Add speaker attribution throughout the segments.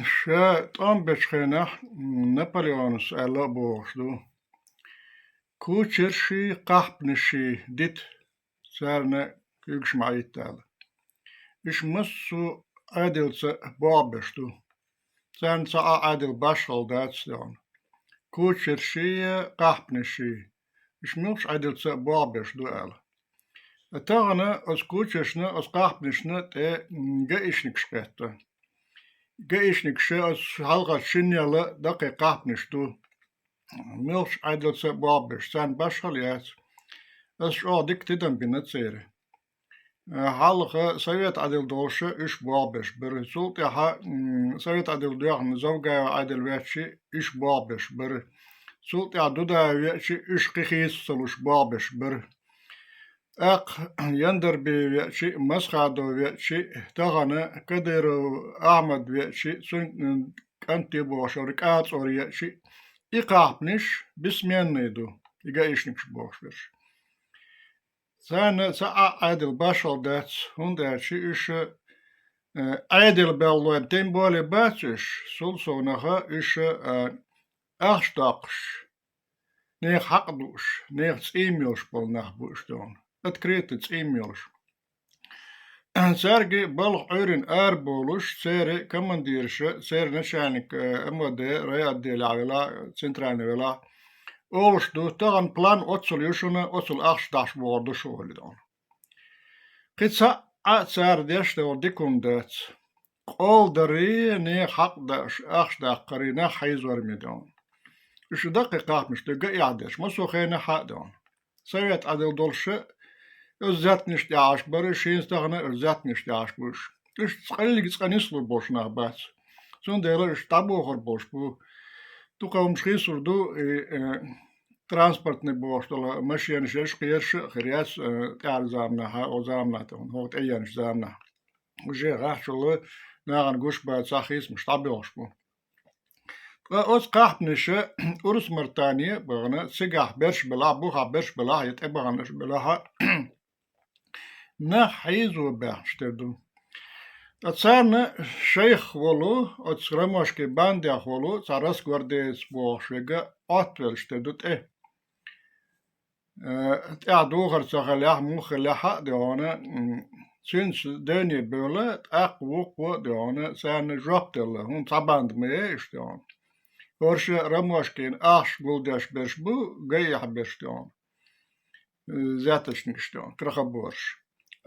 Speaker 1: شا طام بشخينا نابليونس ألا بوغشدو كوتشرشي قحبنشي ديت سارنا كيكش معيت تالا إش مسو عادل بوابشدو سان سا عادل باشل داتستون كوتشرشي قحبنشي إش ملش عادل بوابشدو ألا أتاغنا أس كوتشرشنا أس قحبنشنا تا جايشنكش قهتا جايشنكش أس حلقة شنيالا دقي قحبنشدو ملش عادل بوابش سان باشل يات أس شو ديك تدن بنتسيري حلقة سويت عادل دوشة إش بوابش برسولت يها سويت عادل دوغن زوجة عادل ويتشي إش بوابش بر سولت يا دودا ويتشي إش قيخيس سلوش بوابش بر أق يندر بيتشي مسخادو ويتشي تغنى قدر أحمد ويتشي سن كنتي بوش وركات وريتشي إقاحبنش بسمين نيدو إيجا إيشنكش بوش سان ساعة عادل باشل دات هنداتشي إش عادل بلوان تين بولي باتش سلسو نخا إش أخشتاقش نيخ حقدوش نيخ تسيميوش بول نخبوش دون اتكريت تسيميوش سارجي بلغ عيرين بولوش سيري كمانديرش سيري نشانك أمودي رياد دي العلا سنتراني ولا أولش دو تغن بلان أتصل يوشنا أتصل أخشتاقش بوردو شوالي دون قد ساعة سار ديش دور ديكم دات قول دري نيخ حقداش أخشتاق قرينا حيزور ميدون إش دقيقة مش تلقى يعدش مسو خينا حق دون سويت عدل دولش الزات نشتي عاش بري شين استغنى الزات نشتي عاش بوش إش تقلق تقنيسلو بوش نغبات سون ديلا إش تابو خور بوش بو توقع مشخيصر دو ترانسبورت نبوش دول ماشي نشيش قيرش خرياس تعال زامنا أو زامنا تون هو تأيانش زامنا وجي راح شلو ناغن قوش بات ساخيس مش تابيوش بو أوس قاحبنش أورس مرتانية بغنا سيقاح برش بلا بوخا برش بلا يتبغنش بلاها نحيزو باش تردو أتصارنا شيخ ولو أتصرموشكي بانديا ولو تسارس غورديس بوشوغا أطولش تردوت تعدوغر تغليح مخليحة ديونا سينس داني بولا أقوق ديونا سان جوبتل هم تباند ميش ديونا ورش رموشكين أخش بولداش برشبو غيح برشتون زاتش نشتون كرخبورش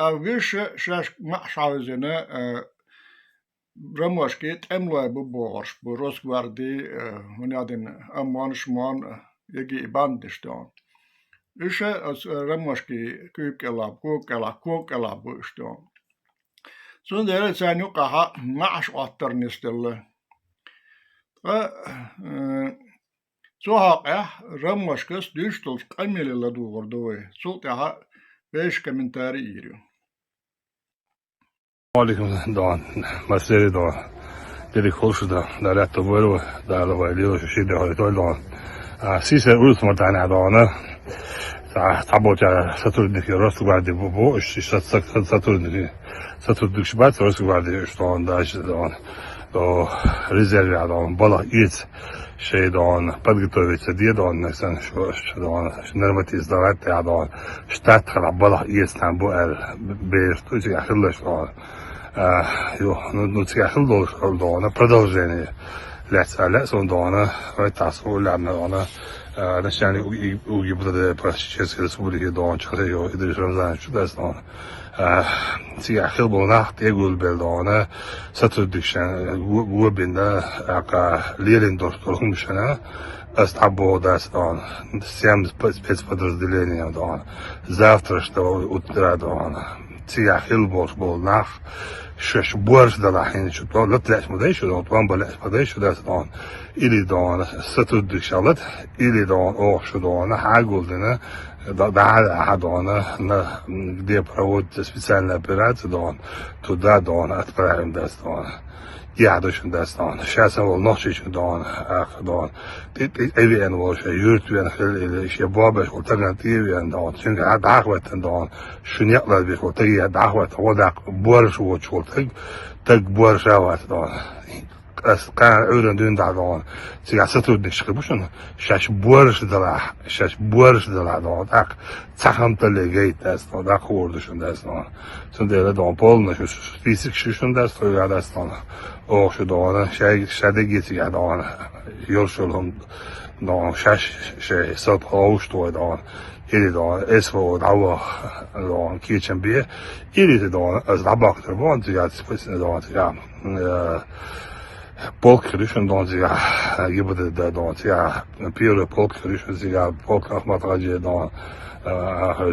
Speaker 1: أوغيش شاش محشاوزنا رموشكيت أملوا ببورش بروس غواردي هنادين أمان شمان يجي باندشتون إيش رموشكي كوكلا بوشتون سون دير سانيو قها معش أطر نستله سوها رموشكس ديشتل كمل لدو غردوي سوتها بيش كمنتاري إيريو
Speaker 2: عليكم دان مسيري دان ديري كولش دا لا تبولو دا لا ويليو شي دا هاي دان سيسه روس متانا دانا تعبوا تاع ساتور ديك راس بعد بوبو ساتور ديك شبات راس بعد اشتون داش دان دو ريزيرفي دان بالا ايت شي دان подготовиться دي دان نسان شو دان نرمتيز دارت دان شتات خلا بالا ايت تاع بو ال بيرتو تي اخلش دان ну تيحصل دون продолжение لا сон дона тасо лана نشانی اوی بوده پرسیچس رسولی دان چهره یا ادریس رمضان شده است دان تی اخیر بوناخت یگول بلدانه ستر دیشن گو بنده اقا لیرین دستورم میشنه است عبو دست دان سیام سپیس подразделение دان завтраш دو اترا دان تی اخیر بول نخ شش بورش دلاحين شو طول لا تلاش مداي شو طول بلاش مداي شو داس دان إلي دان ستو دكشالت إلي دان أوه شو دان حاجول دنا بعد أحدانا نا دي برود سبيسال نبرات دان تو دان أتبرعم داس دان يعدوشن داس دان شاسم والنشيشن دان أخ دان أبي أنا واش يورت وين خل إيش يبابش وترنا تيجي أن دان شنك عاد عقبة دان شنو يقدر بيخو تيجي عاد عقبة وضع بورش وشول تج بورش عوات دان قان öğrendiğin dağdan siga satıldık çıkmışın şaş buarış da dağdan tak çakantlı gate dastan da kurduşun dastan sonra da polna şu fizik şuşun dastan ya dastan o şu dağdan şeyde geçiyor dağdan yolculuk dağdan şaş sat hoştu dağdan ili da esvo dava dağdan kitchen bir ili dağdan az da baktır bu antiga spesine dağdan ya polkrušen don ziga jibode da don ziga pure polkrušen ziga polk matgaje don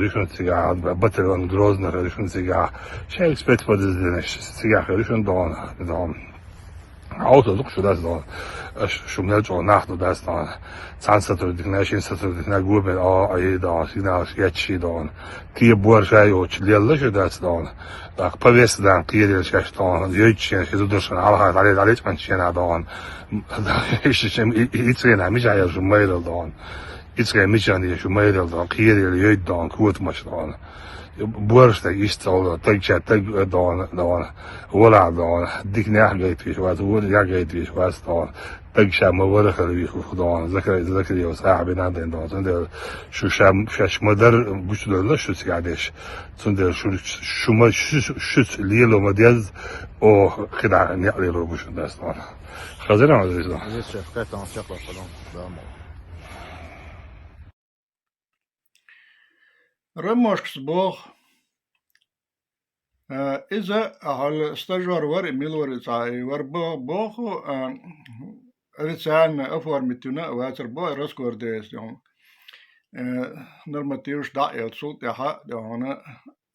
Speaker 2: rušen ziga bataljon grozna rušen ziga şey spet podizleniş ziga rušen don auto look şu das don şu melco nachno das don sansator dignashin sator digna gube ay da signal geçi don tie borjay o çlella şu das don так повестдан киерил шаштон ёйчен хизудошн алха далеч манчена дон ишчем ицена мижая жумайдал дон ицена мижани жумайдал дон киерил ёйдон кутмаш дон боршта истол тагча таг дон вала дон дикнах гайтвиш ваз вол я гайтвиш ваз дон тагша мавара خلوي دون ذكر وصاحب نادن دون تند شو شاش مدر güçlüler şu kardeş تند şu liyelo modez o kadar ne alıyor bu şu dastan hazır mı azizim
Speaker 3: Yes, chef. Prête à en faire, pardon. Vraiment.
Speaker 1: Römmorsks boh إذا هل استجار ور إميل ور تعي ور boh رسان أفور متنا واتر boh رسكور ديس يوم normativs da'el sult jaha dona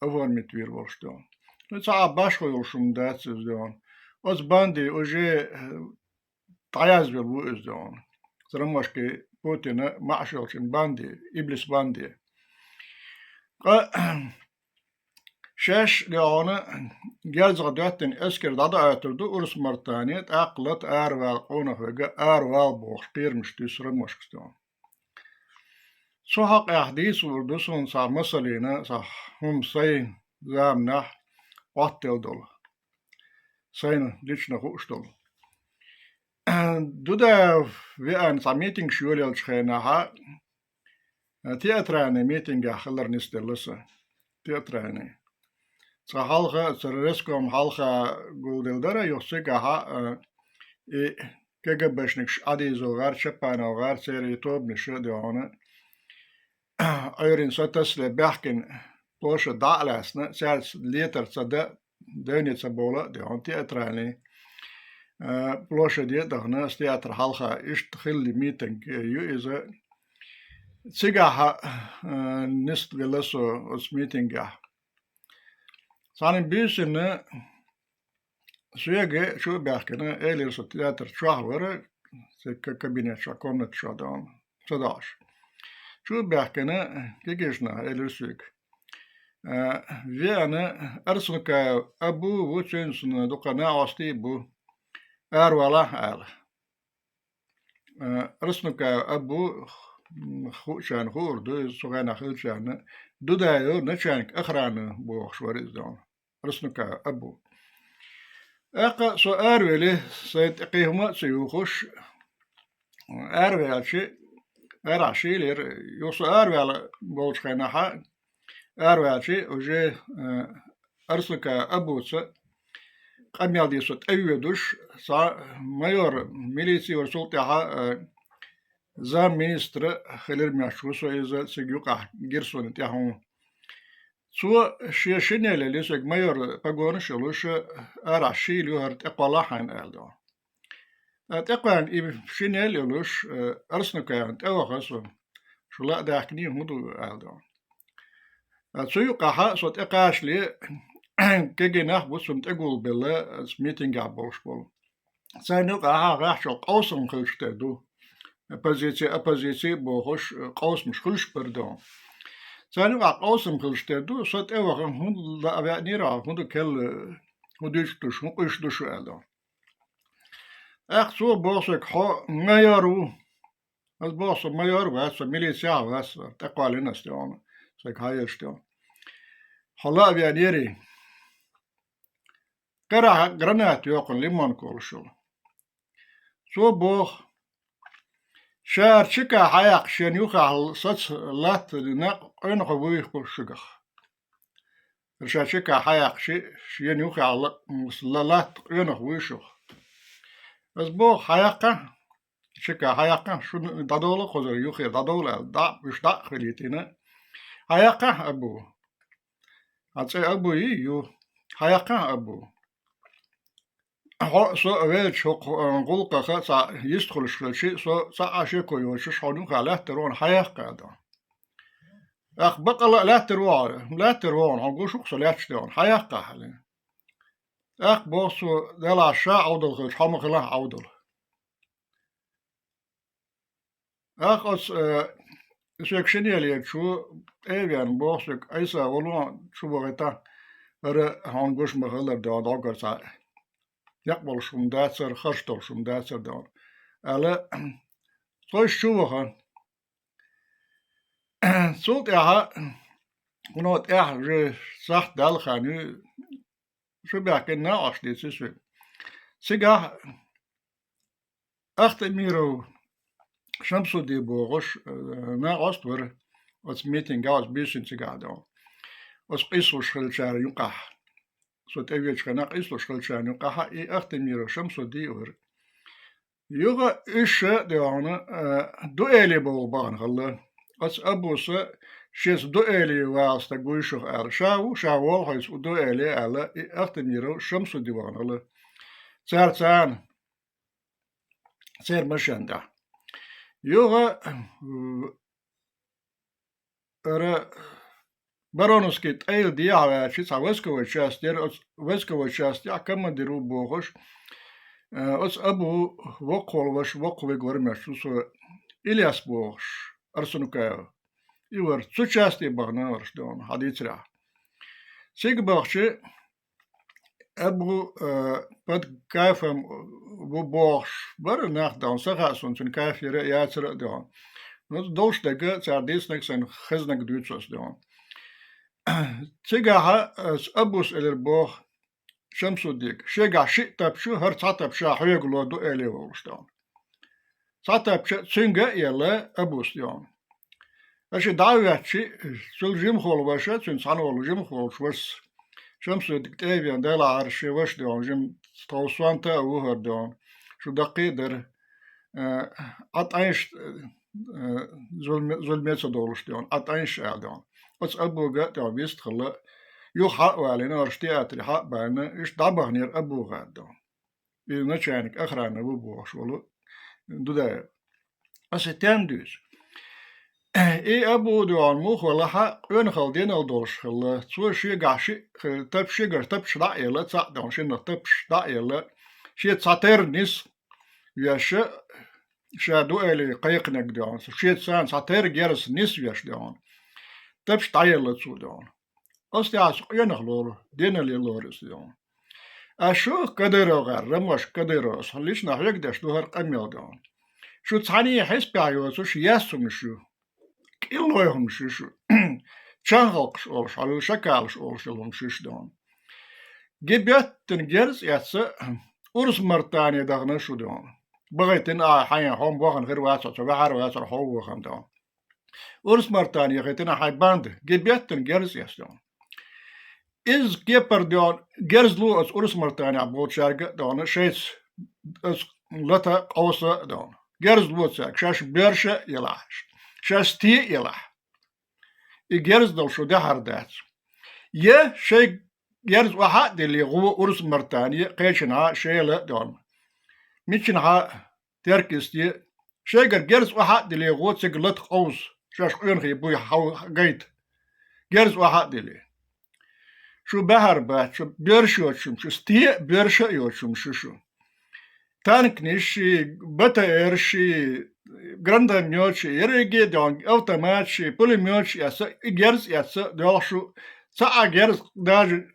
Speaker 1: أفور متوير ورشتون نتاع باشخو يوشم داتس دون أز باندي أجي تعياز بالبو إزدون رموشكي بوتين معشلشن باندي إبليس باندي شاش لعونا جالز غدواتن اسكر دادا اتردو ارس مرتانيت اقلت اروال قونا فقا اروال بوخ قير مشتي سرن مشكستون سو حق احديث وردوسون صار مسلينا صح هم سين زامنا واتل دول سين ليشنا خوش دول دودا في ان صار ميتنج شولي الشخينا ها تياتراني ميتنج خلر نستلسا تياتراني halga reskom halga guldildara yoksika ha kega bashnik adizo gar chapana gar seri tobnish de ona ayrin satasle berken plosha dalasna sels liter sada dönitsa bola de on teatrani plosha de dagna teatr halga ist khilli meeting yu is a siga ha nist gelaso os meeting ga Sanin büyüsünü sürekli şu belkine eğilir tiyatro çağları sekka kabinet şakonet şadan sadaş. Şu belkine kekişna eğilir sürekli. Viyane arasında abu bu çönsünü dokana asti bu ervala el. Arasında abu خوشان خورد سوغانا خلشان دودايو نشانك أخرانه بوخشور إزدان رسنك أبو أقا سو أرويلي سيد قيهما سيوخش أرويل شي أراشي لير يوسو أرويل بولش خيناها أرويل شي وجي أرسنك أبو قميال دي سوت أيودوش سا مايور ميليسي ورسولتها زام ministre خلير مشروع إذا سجوكا جيرسون تياهم سو شيشينيل اللي سج مايور بقول شلوش أراشي اللي هرت أقلاحين ألدو أتقان إب شينيل يلوش أرسنو كيان أوغاسو شو لا داخني هدو ألدو سيوكا ها صوت أقاش لي كجي نخبو سمت أقول بالله ميتينج عبوش بول سينوكا ها غاشو قوسم خلشتدو оппозиция бохош قوسمش خلش пардон سانو قوسم خلشتدو صوت أوغا هند لا أبيانيرا هند كل هدوش دوش هقش دوش ألدو أخسو بوسك حو مايارو از بوسك مايارو هسا ميليسيا هسا تقوالي نستيون سيك هايشتيون حلا أبيانيري قرا جرانات يوقن ليمون كولشو سو بوخ شار شكا حياق شن يوخا صوت لات نق خوي خشقخ شار شكا حياق شن يوخا لات خوي شخ بس بوخ حياقه شكا حياقه شو دادولا خزر يوخي دادولا دا مش دا خليتنا حياقه أبو هتسي أبو يو حياقه أبو هو سو ويل شو نقول كذا سا يدخل شيء سو سا عشيكو يوش شونو خاله ترون حياقه دا أخ بقى لا تروان هنقول شو خسلات شلون حياقه حاليا أخ بوسو دلا شا عودل خش حمق له عودل أخ أس سكشني اللي شو إيفان بوسك أيسا ولون شو بغيتا هر هنقولش مخلر دا داغر سا يقبل شوم داتسر خشتل شوم داتسر دا ألا صوش شو بخان صوت ياها ونوت جو صح دال خاني شو بيحكي ناقش دي سيسو سيجا أخت ميرو شمسو دي بوغش ناقش ور أس ميتين غاز بيشن سيجا دا أس قيسو شخلشار يقح صوت أبيج خنا قيسو شخلشار يقح إي أخت ميرو شمسو دي ور يوغا إيش ديانا دو إلي بوغبان غلا أس أبوس شيس دو إلي واسطة قويشوخ أر شاوال هايس دو إلي ألا أخت ميرو شمسو ديوان ألا سار سير مشان دا يوغا أرى برونسكيت أيل دي عواشي سا ويسكو شاستير كما ديرو بوغش أس أبو وقول غورمش سو إلياس بوغش أرسنو كاو يور تشاستي بغنا ورشدون حديث راه سيق بوغشي أبو بد كافم بوغش بر ناخ دون سغاسون سن كافير ياتر دون دوش دغه سارديس نكسن خزنك دوتس دون تيغا أبوس البوغ شمسو ديك شيغا شي تابشو هر تابشا هيغلو دو الي ورشدون تابشا تشينغا يلا أبوس دون أشي داوياتشي سل جيم خول باشا تشين سانو جيم خول شوس شمسو دكتيفيان ديلا عرشي وش دون جيم توسوانتا وهر دون شو دقيدر أتعيش زلميتو دولش دون أتعيش دون بس أبوغا دون بيست خلا يو حق والينا ورشتياتري حق بانا إيش دابغنير أبوغا دون إذا نشانك أخرانا بوبوش ولو دودا أسي تان دوش إي أبو دوان موخ ولا حق ينخل دين الدولش خلا تسوى شي قاشي تبش دائلة تساق دون شنو تبش دائلة شي تساتير نيس ياش شادو إلي قيقنك دون شي تسان تساتير جيرس نيس ياش دون تبش دائلة تسو دون أستي عسق ينخلور دين اللي لورس دون أشو قدرو غير رموش قدرو صليش نحيق داش دوهر قميل دون شو تساني يحس بعيوسو شي ياسو مشو إلو يهم شو شانغلقش أولش على شكالش أولش لهم شش دون جبيت تنجرز ياتس أورس مرتاني دغنا شو دون بغيتن حين هم بوغن غير واسع بحر واسع هو وخم دون أورس مرتاني غيتنا حي باند جبيت تنجرز ياتس دون إز جيبر دون جرز لو أس أورس مرتاني عبود شارق دون شيتس أس لتا قوسة دون جرز لو تساك شاش بيرشة يلاحش شاستي يلاح يجرز دو شو ده هردات يه شيء جرز واحد اللي هو أورس مرتانية قيشنها شيء لا دون ميشنها تركستي شيء جرز واحد اللي هو تسقلت قوس شاش قينخي بوي حو قيد جرز واحد اللي شو بحر بات شو بيرشو شو ستي بيرشو يوشم شو تانك نيشي بتا إرشي granda mioci, irigi don automaci, puli mioci yasa, igers yasa, doşu, sa gers dajı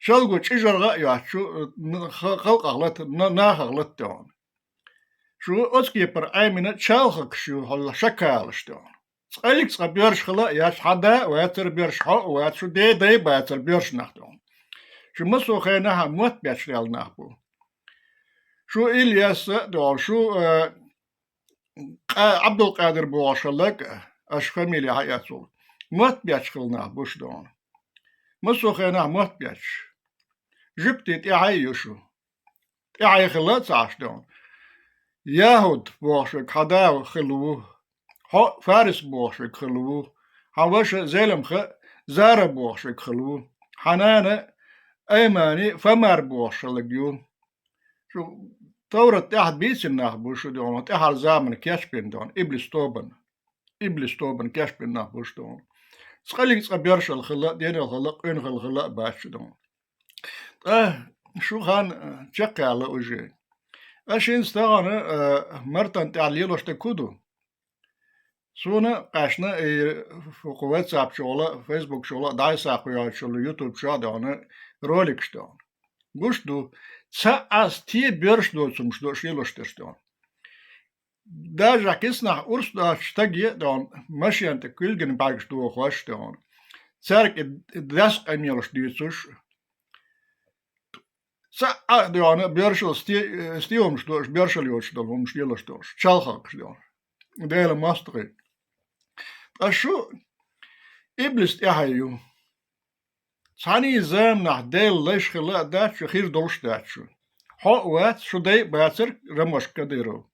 Speaker 1: şalgu çijarga yaşu, halk ağlat, na ağlat don. Şu oski per aymine çalhak şu halla şakalış don. Alik sa biyarş hala yaş hada ve yatır biyarş ha ve yatır de bayatır biyarş nah don. Şu maso khayna ha muat biyarş yal nah bu. شو إلياس دون شو عبد القادر بواشلك أش فاميلي هاياتول مت بيتش خلنا بوش دون مسو خينا مت بيتش جبتي تعيشو تعي خلات عاش دون يهود بوشك خداو خلوه فارس بوشك خلوه حوش زلم زار بوشك خلوه حنانة أيماني فمار بوشلك يوم شو ثورة تحت بيسنا بوش دون تحت زامن كشبين دون إبليس توبن كشبين بوش دون سخليك تبيرش الخلاء دين الخلاء إن الخلاء باش دون شو خان تشقي على وجهي أشين استغنى مرتن تعليلوش تكودو سونا قاشنا في واتساب شغله فيسبوك شغله داي ساقيا شغله يوتيوب شغله روليك شتون قوش دو تسعس تي بيرش دو سمش دو شيلوش تشتون داجا كيسنا أرس دا شتاقي دون ماشي أنت كل باقش دو خوش دون سارك داسق أميلوش ديسوش سا دون بيرشل ستيومش دوش بيرشل يوش دون ومش يلوش دوش شالخاكش دون ديلا ماستغي أشو إبليس تحيو ثاني زامنا ديل ليش خلا داتشو خير دولش داتشو حق وات شو دي باتر رمش كديرو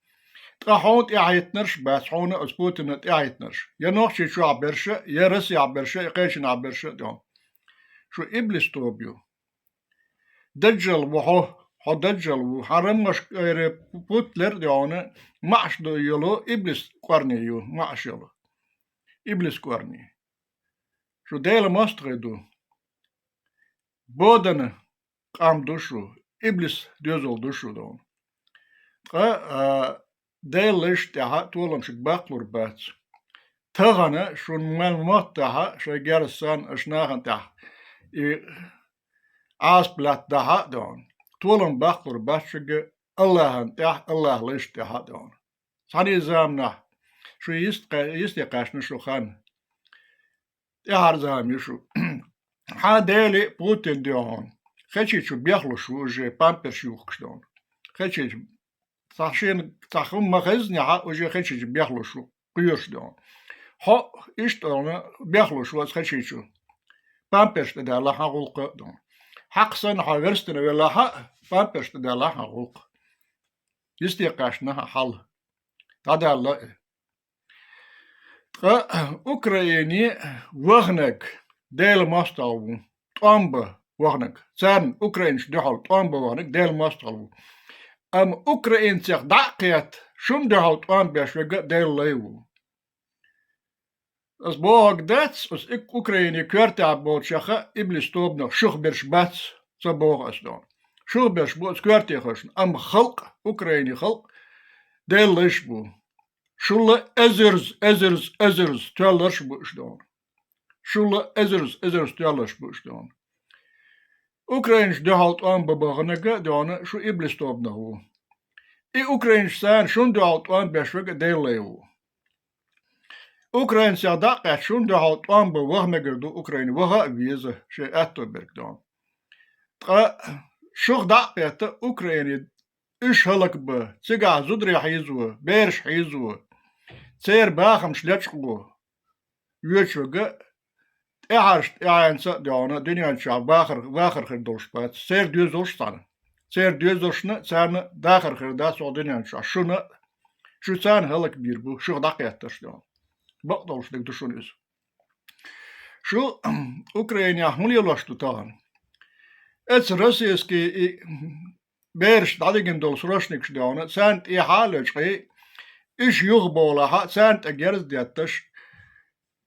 Speaker 1: تحونت إعيتنرش بس حونا أسبوتنا إعيتنرش يا نوحشي شو عبرشة يا رسي عبرشة يا قيشن عبرشة دون شو إبليس توبيو دجل وحو دجل وحرمش بوتلر دون معش دو يلو إبليس قرني يو معش يلو إبليس قرني شو ديلا مستغدو بودن قام دوشو إبليس ديوزل دوشو دون ديل ليش تاها تولم شك باقلور بات تغنى شو المال موت تاها شو جارسان اشناغن تاها عاس بلات تاها دون تولم باقلور بات شك الله تاها الله ليش تاها دون ثاني زامنا شو يستيقاشنا شو خان يهار زام يشو ها ديلي بوتين دون خشي شو بيخلو شو جي بامبر شوخ دون خشي صاحشين صاحهم مخزني ها وجي خشي بيخلو شو قيوش دون ها إيش دون بيخلو شو خشي شو بامبرش تدا لا حقوق دون حقسن حاورستنا ولا ها بامبرش تدا لا حقوق يستيقاشنا حل تدا لا أوكراني وغنك ديل ماستالو طامبا وغنك سان أوكرانش دحل طامبا وغنك ديل ماستالو أوكران سيخ دعقيت شم دحل طامبا شوغا ديل ليو أس بوغ داتس أس أوكراني كورتا بول شخا إبليس توبنا شخ برش باتس سبوغ أسدون شخ برش بوغ كورتي خشن خلق أوكراني خلق ديل ليش بو شولا ازرز تالرش بوش دون شولا ازرز تالرش بوش دون اوكرانش دهالت آن بباغنگا دون شو إبليس توبنا هو اوكرانش سان شون دهالت آن بشوغ ديلي هو اوكران سياداقات شون دهالت آن بوغنگر دو اوكراني وغا ويزه شي اتو برك دون شوغ داقات اوكراني إيش هلك با تيجا زودري حيزوه بيرش حيزوه تير باخم شلتشقو يوتشوغا إعارش إعانسا ديونا دنيا شعب باخر خردوش بات سير ديوزوش تانا سير ديوزوشنا تانا داخر خرداس و دنيا شعب شونا شو تان هلك بيربو شو داقيتش ديون بقدوش ديك دشونيز شو أوكرانيا مليولاشتو تان اتس روسيسكي بيرش داديجن دولس روشنيكش ديونا سانت حالش إيش يغبولها سانت أجرز ديتش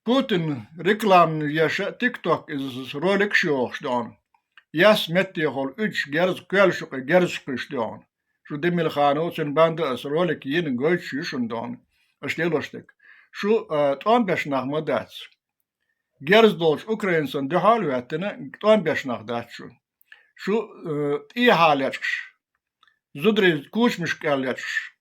Speaker 1: بوتين ريكلام يشا تيك توك إز روليك شوخش دون ياس متي هول إيش جرز كالشق جرز قش دون شو دميل خانو سن باند أس روليك ين جوش يشون دون أشتيلوشتك شو تون بيش نخ مداتس جرز دولش أوكرينسن دي حالو هاتنا تون بيش نخ داتشو شو حاليتش زودري كوش مش كاليتش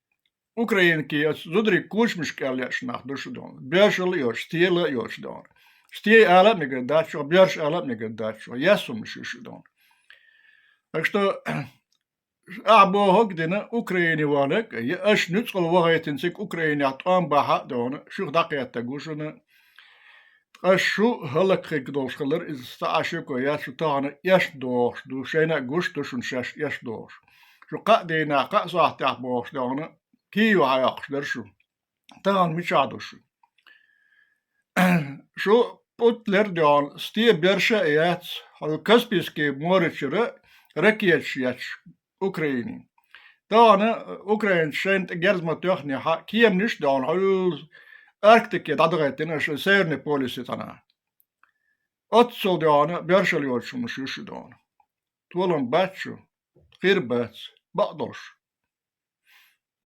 Speaker 1: Ukrainki zudri kuchmish kalyash nach dushudon. Biershel yosh, stiela yosh don. Stie alap nega dacho, biersh alap nega dacho. Yasum shishudon. Так что أعبو هكذا أوكراني وانك أش نتقل وغيتن سك أوكراني أطعم بها دون شو دقيقة تقوشنا أشو هلك خيك خلر إذا استعشقوا ياشو تانا يش دوش دوشينا قوش دوشن شاش يش دوش شو قادينا قا صاح تحبوش دون كيو هايقش درشو تان مشادوشو شو بوتلر دون ستي بيرشا إيات هل كسبيسكي موريتشرا ركيتش ياتش أوكراني دانا أوكران شنت جرز ما تخني ها كيم نش دان هل أركتك يدعغتين أش سيرني بوليسي تنا أتصل دانا بيرشا ليوتشو مشوش دانا تولن باتشو غير بات بقدرش